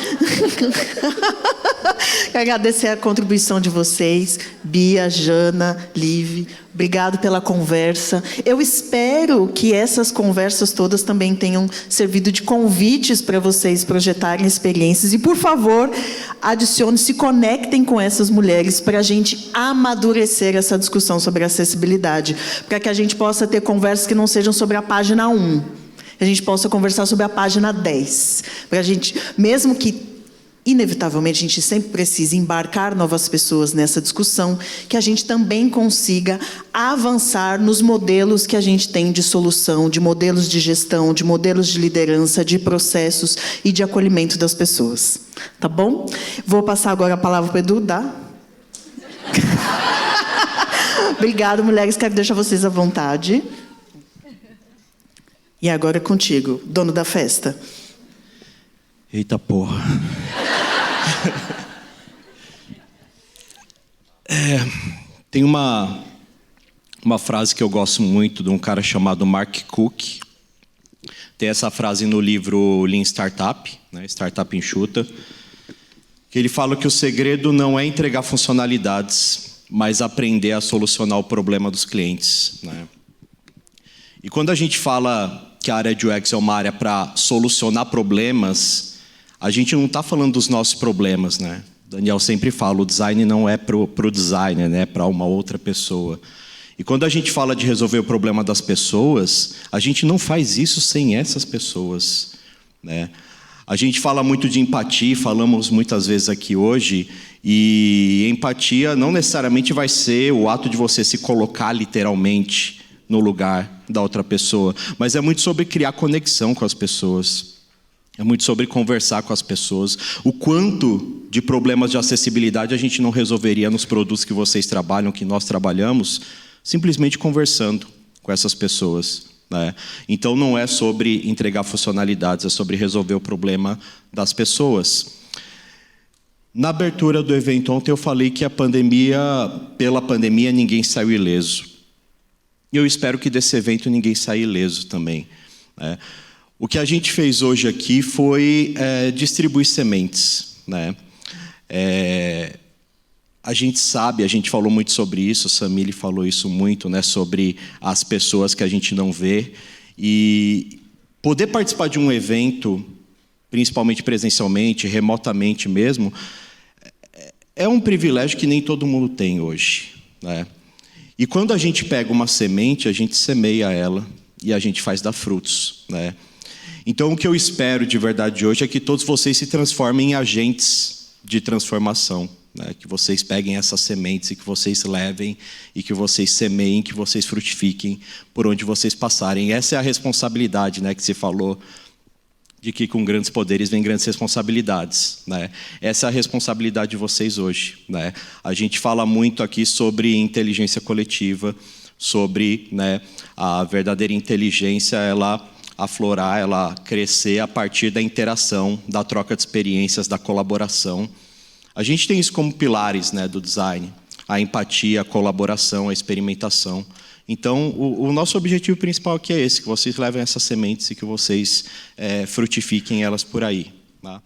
Quero agradecer a contribuição de vocês, Bia, Jana, Liv. Obrigado pela conversa. Eu espero que essas conversas todas também tenham servido de convites para vocês projetarem experiências. E, por favor, adicione, se conectem com essas mulheres para a gente amadurecer essa discussão sobre acessibilidade. Para que a gente possa ter conversas que não sejam sobre a página 1. que a gente possa conversar sobre a página 10. Para a gente, mesmo que inevitavelmente a gente sempre precisa embarcar novas pessoas nessa discussão, que a gente também consiga avançar nos modelos que a gente tem de solução, de modelos de gestão, de modelos de liderança, de processos e de acolhimento das pessoas. Tá bom? Vou passar agora a palavra para o Edu, dá? Obrigada, mulheres. Quero deixar vocês à vontade. E agora é contigo, dono da festa. Eita porra. Tem uma frase que eu gosto muito de um cara chamado Mark Cook. Tem essa frase no livro Lean Startup, né, Startup Enxuta, que ele fala que o segredo não é entregar funcionalidades, mas aprender a solucionar o problema dos clientes, né? E quando a gente fala que a área de UX é uma área para solucionar problemas, a gente não está falando dos nossos problemas, né? Daniel sempre fala, o design não é para o designer, né? É para uma outra pessoa. E quando a gente fala de resolver o problema das pessoas, a gente não faz isso sem essas pessoas, né? A gente fala muito de empatia, falamos muitas vezes aqui hoje, e empatia não necessariamente vai ser o ato de você se colocar literalmente no lugar da outra pessoa, mas é muito sobre criar conexão com as pessoas. É muito sobre conversar com as pessoas. O quanto de problemas de acessibilidade a gente não resolveria nos produtos que vocês trabalham, que nós trabalhamos, simplesmente conversando com essas pessoas, né? Então não é sobre entregar funcionalidades, é sobre resolver o problema das pessoas. Na abertura do evento ontem eu falei que pela pandemia ninguém saiu ileso. E eu espero que desse evento ninguém saia ileso também, né? O que a gente fez hoje aqui foi distribuir sementes, né? A gente sabe, a gente falou muito sobre isso, o Samile falou isso muito, né? Sobre as pessoas que a gente não vê. E poder participar de um evento, principalmente presencialmente, remotamente mesmo, é um privilégio que nem todo mundo tem hoje, né? E quando a gente pega uma semente, a gente semeia ela e a gente faz dar frutos, né? Então, o que eu espero de verdade hoje é que todos vocês se transformem em agentes de transformação, né? Que vocês peguem essas sementes e que vocês levem e que vocês semeiem, que vocês frutifiquem por onde vocês passarem. Essa é a responsabilidade, né, que se falou, de que com grandes poderes vem grandes responsabilidades, né? Essa é a responsabilidade de vocês hoje, né? A gente fala muito aqui sobre inteligência coletiva, sobre, né, a verdadeira inteligência, ela aflorar, ela crescer a partir da interação, da troca de experiências, da colaboração. A gente tem isso como pilares, né, do design: a empatia, a colaboração, a experimentação. Então, o nosso objetivo principal aqui é esse, que vocês levem essas sementes e que vocês frutifiquem elas por aí, tá?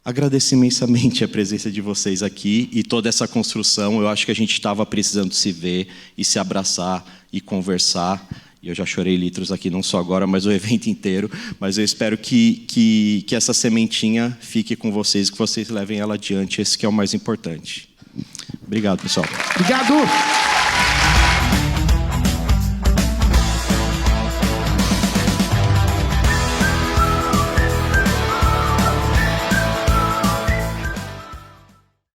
Agradeço imensamente a presença de vocês aqui e toda essa construção. Eu acho que a gente estava precisando se ver e se abraçar e conversar. E eu já chorei litros aqui, não só agora, mas o evento inteiro. Mas eu espero que essa sementinha fique com vocês, que vocês levem ela adiante. Esse que é o mais importante. Obrigado, pessoal. Obrigado.